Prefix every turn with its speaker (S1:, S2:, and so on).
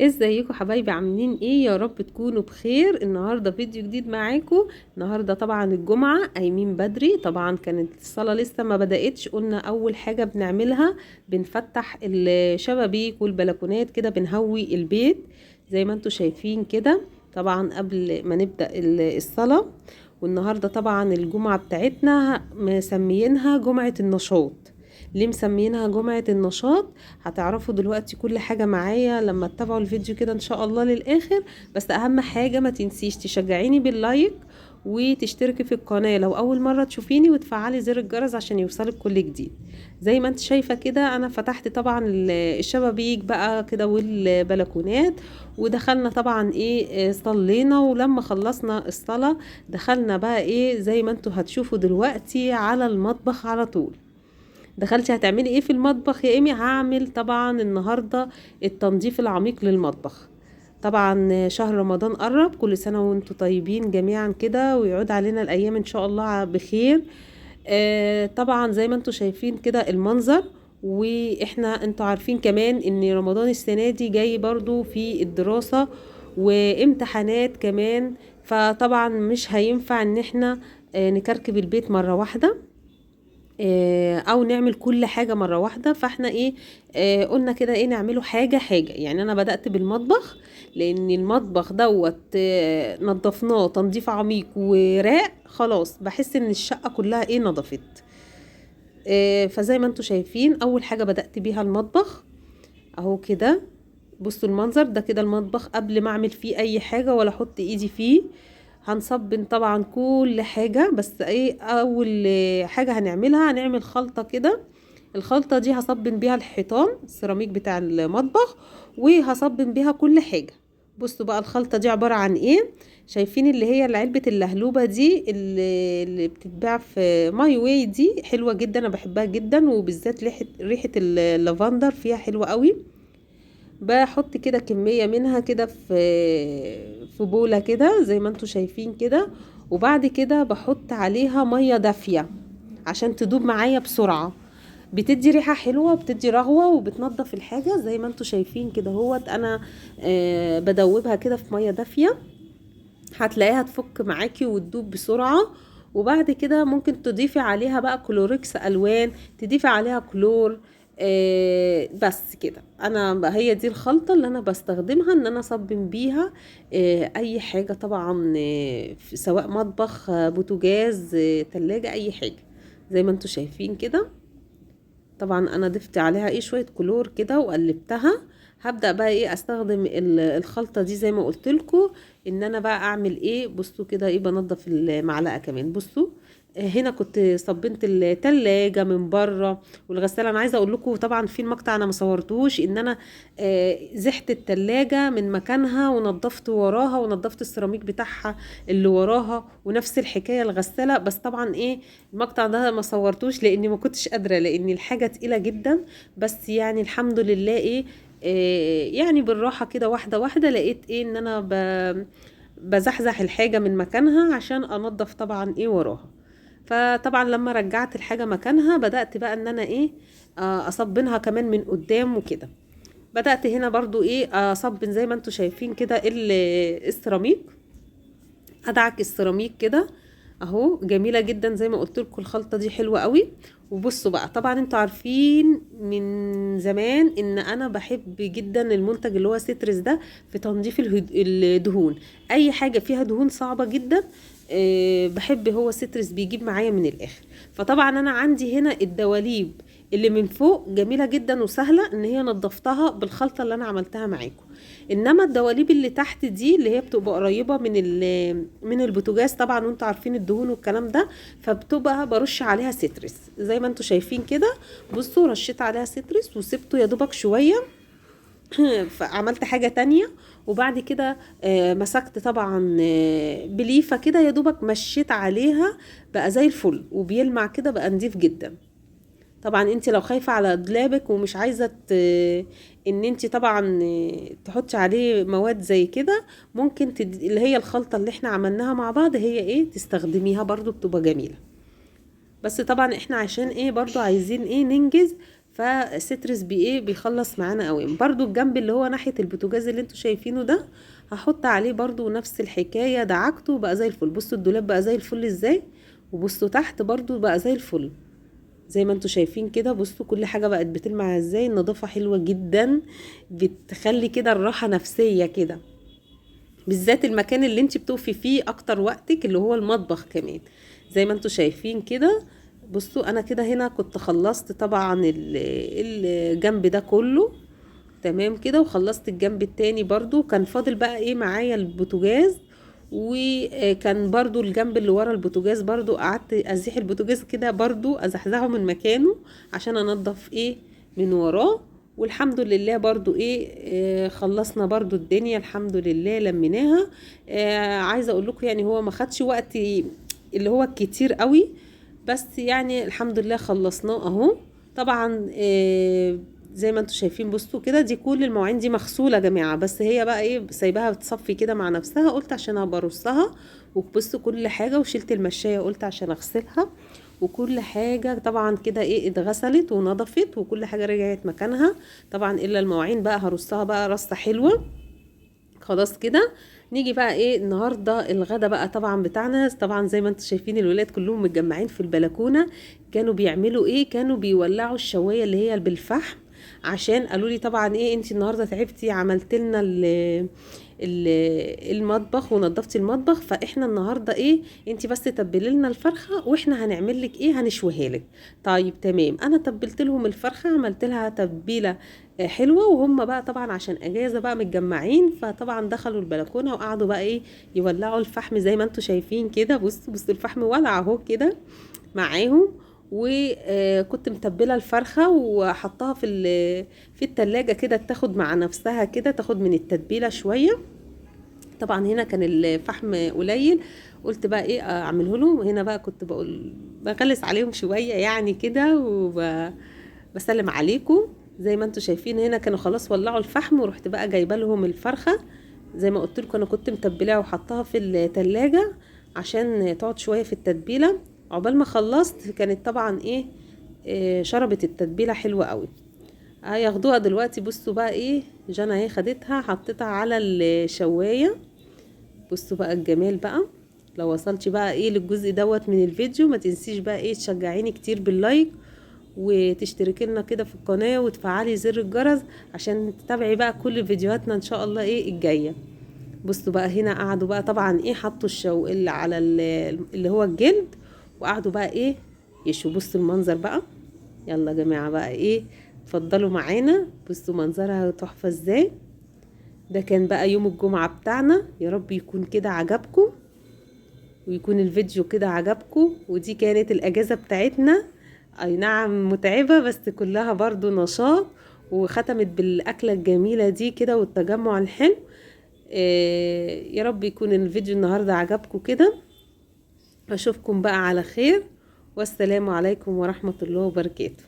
S1: ازيكم حبايبي؟ عاملين ايه؟ يا رب تكونوا بخير. النهارده فيديو جديد معاكم. النهارده طبعا الجمعه، قايمين بدري. طبعا كانت الصلاه لسه ما بدأتش. قلنا اول حاجه بنعملها بنفتح الشبابيك والبلكونات كده، بنهوي البيت زي ما انتم شايفين كده، طبعا قبل ما نبدأ الصلاه. والنهارده طبعا الجمعه بتاعتنا مسميينها جمعه النشاط. ليه مسمينها جمعة النشاط؟ هتعرفوا دلوقتي كل حاجة معايا لما تتابعوا الفيديو كده ان شاء الله للآخر. بس اهم حاجة ما تنسيش تشجعيني باللايك وتشتركي في القناة لو اول مرة تشوفيني، وتفعلي زر الجرس عشان يوصلك كل جديد. زي ما انت شايفة كده انا فتحت طبعا الشبابيك بقى كده والبلكونات، ودخلنا طبعا ايه، صلينا. ولما خلصنا الصلاة دخلنا بقى ايه زي ما انتوا هتشوفوا دلوقتي على المطبخ على طول. دخلتي هتعملي ايه في المطبخ يا ايمي؟ هعمل طبعا النهارده التنظيف العميق للمطبخ. طبعا شهر رمضان قرب، كل سنه وانتم طيبين جميعا كده، ويعود علينا الايام ان شاء الله بخير. طبعا زي ما انتم شايفين كده المنظر. واحنا انتوا عارفين كمان ان رمضان السنه دي جاي برضو في الدراسه وامتحانات كمان، فطبعا مش هينفع ان احنا نكركب البيت مره واحده، او نعمل كل حاجة مرة واحدة. فاحنا ايه، قلنا كده ايه، نعمله حاجة حاجة. يعني انا بدأت بالمطبخ لان المطبخ دوت نضفناه تنظيف عميق وراق، خلاص بحس ان الشقة كلها ايه نضفت. فزي ما انتوا شايفين اول حاجة بدأت بيها المطبخ اهو كده. بصوا المنظر ده كده المطبخ قبل ما اعمل فيه اي حاجة ولا احط ايدي فيه. هنصبن طبعا كل حاجة، بس ايه اول حاجة هنعملها، هنعمل خلطة كده. الخلطة دي هصبن بيها الحيطان السيراميك بتاع المطبخ، وهصبن بيها كل حاجة. بصوا بقى الخلطة دي عبارة عن ايه. شايفين اللي هي علبة اللهلوبة دي اللي بتتباع في ماي واي؟ دي حلوة جدا، انا بحبها جدا، وبالذات ريحة اللافندر فيها حلوة قوي. بحط كده كمية منها كده في بولة كده زي ما انتوا شايفين كده. وبعد كده بحط عليها مية دافية عشان تدوب معايا بسرعة. بتدي ريحة حلوة وبتدي رغوة وبتنضف الحاجة زي ما انتوا شايفين كده. هوت انا بدوبها كده في مية دافية، هتلاقيها تفك معاكي وتدوب بسرعة. وبعد كده ممكن تضيفي عليها بقى كلوريكس الوان، تضيفي عليها كلور. بس كده انا هي دي الخلطة اللي انا بستخدمها ان انا اصبن بيها اي حاجة طبعا، سواء مطبخ، بوتاجاز، تلاجة، اي حاجة زي ما انتوا شايفين كده. طبعا انا ضفت عليها ايه شوية كلور كده وقلبتها. هبدأ بقى ايه استخدم الخلطة دي زي ما قلت لكم. ان انا بقى اعمل ايه، بصوا كده ايه، بنضف المعلقة كمان. بصوا هنا كنت صبنت التلاجة من بره والغسالة. انا عايزة اقول لكم طبعا في المقطع انا ما صورتوش، ان انا زحت التلاجة من مكانها ونضفت وراها ونضفت السيراميك بتاعها اللي وراها، ونفس الحكاية الغسالة. بس طبعا ايه المقطع ده ما صورتوش لاني ما كنتش قادرة، لان الحاجة تقيلة جدا. بس يعني الحمد لله ايه، يعني بالراحة كده واحدة واحدة لقيت ايه ان انا بزحزح الحاجة من مكانها عشان انضف طبعا ايه وراها. فطبعا لما رجعت الحاجة مكانها بدأت بقى ان انا ايه، اصبنها كمان من قدام وكده. بدأت هنا برضو ايه اصبن زي ما انتوا شايفين كده السيراميك. ادعك السيراميك كده اهو. جميله جدا زي ما قلت لكم، الخلطه دي حلوه قوي. وبصوا بقى طبعا انتوا عارفين من زمان ان انا بحب جدا المنتج اللي هو سيترس ده في تنظيف الدهون. اي حاجه فيها دهون صعبه جدا بحب هو سيترس، بيجيب معايا من الاخر. فطبعا انا عندي هنا الدواليب اللي من فوق جميله جدا وسهله ان هي نضفتها بالخلطه اللي انا عملتها معاكم. انما الدواليب اللي تحت دي اللي هي بتبقى قريبه من البوتاجاز طبعا، وانتوا عارفين الدهون والكلام ده، فبتبقى برش عليها سيترس زي ما انتوا شايفين كده. بصوا رشيت عليها سيترس وسبته يا دوبك شويه. فعملت حاجه تانية. وبعد كده مسكت طبعا بليفه كده يا دوبك مشيت عليها، بقى زي الفل وبيلمع كده، بقى نضيف جدا. طبعا انت لو خايفة على دولابك ومش عايزة ان انت طبعا تحطي عليه مواد زي كده، ممكن اللي هي الخلطة اللي احنا عملناها مع بعض هي ايه تستخدميها برضو بتبقى جميلة. بس طبعا احنا عشان ايه برضو عايزين ايه ننجز، فسترس بايه بيخلص معانا قوي. برضو الجنب اللي هو ناحية البوتاجاز اللي انتوا شايفينه ده هحط عليه برضو نفس الحكاية، دعكته بقى زي الفل. بصوا الدولاب بقى زي الفل ازاي، وبصوا تحت برضو بقى زي الفل زي ما انتوا شايفين كده. بصوا كل حاجة بقت بتلمع ازاي، النظافة حلوة جدا، بتخلي كده الراحة نفسية كده، بالذات المكان اللي انت بتقفي فيه اكتر وقتك اللي هو المطبخ كمان زي ما انتوا شايفين كده. بصوا انا كده هنا كنت خلصت طبعا الجنب ده كله تمام كده، وخلصت الجنب التاني برضو. كان فاضل بقى ايه معايا البوتاجاز، وكان برضو الجنب اللي ورا البوتاجاز برضو قعدت ازيح البوتاجاز كده برضو ازحزحه من مكانه عشان انضف ايه من وراه. والحمد لله برضو ايه خلصنا برضو الدنيا الحمد لله لميناها. عايزه اقول لكم يعني هو ما خدش وقت اللي هو كتير قوي، بس يعني الحمد لله خلصناه اهو. طبعا زي ما انتوا شايفين بصوا كده دي كل المواعين دي مغسوله يا جماعه، بس هي بقى ايه سايباها بتصفي كده مع نفسها، قلت عشان ابقى ارصها. وبصوا كل حاجه، وشلت المشايه قلت عشان اغسلها، وكل حاجه طبعا كده ايه اتغسلت ونضفت وكل حاجه رجعت مكانها طبعا، الا المواعين بقى هرصها بقى رصه حلوه. خلاص كده نيجي بقى ايه النهارده الغدا بقى طبعا بتاعنا. طبعا زي ما انتم شايفين الولاد كلهم متجمعين في البلكونه، كانوا بيعملوا ايه، كانوا بيولعوا الشوايه اللي هي بالفحم، عشان قالوا لي طبعا ايه انت النهارده تعبتي عملت لنا المطبخ ونضفتي المطبخ، فاحنا النهارده ايه انت بس تبلي لنا الفرخه واحنا هنعمل لك ايه هنشويها لك. طيب تمام، انا تبلت لهم الفرخه عملت لها تتبيله حلوه، وهم بقى طبعا عشان اجازه بقى متجمعين فطبعا دخلوا البلكونه وقعدوا بقى ايه يولعوا الفحم زي ما انتم شايفين كده. بصوا الفحم ولع اهو كده معاهم. وكنت متبله الفرخه وحطها في التلاجة كده تاخد مع نفسها كده، تاخد من التتبيله شويه. طبعا هنا كان الفحم قليل، قلت بقى ايه اعمله لهم. هنا بقى كنت بقول بغلس عليهم شويه يعني كده وبسلم عليكم. زي ما انتم شايفين هنا كانوا خلاص ولعوا الفحم، ورحت بقى جايبه لهم الفرخه زي ما قلت لكم. انا كنت متبلاها وحطها في التلاجة عشان تقعد شويه في التتبيله. عقبال ما خلصت كانت طبعا ايه شربت التتبيله حلوه قوي. هياخدوها دلوقتي. بصوا بقى ايه جانا اهي خدتها حطيتها على الشوايه. بصوا بقى الجمال بقى. لو وصلتي بقى ايه للجزء دوت من الفيديو ما تنسيش بقى ايه تشجعيني كتير باللايك، وتشتركي لنا كده في القناه وتفعلي زر الجرس عشان تتابعي بقى كل فيديوهاتنا ان شاء الله ايه الجايه. بصوا بقى هنا قعدوا بقى طبعا ايه حطوا الشو اللي على اللي هو الجلد، وقعدوا بقى ايه يشوا. بصوا المنظر بقى. يلا يا جماعه بقى ايه اتفضلوا معانا. بصوا منظرها تحفه ازاي. ده كان بقى يوم الجمعة بتاعنا، يا رب يكون كده عجبكم ويكون الفيديو كده عجبكم. ودي كانت الأجازة بتاعتنا، أي نعم متعبة بس كلها برضو نشاط، وختمت بالأكلة الجميلة دي كده والتجمع الحلو. يا رب يكون الفيديو النهاردة عجبكم كده. أشوفكم بقى على خير، والسلام عليكم ورحمة الله وبركاته.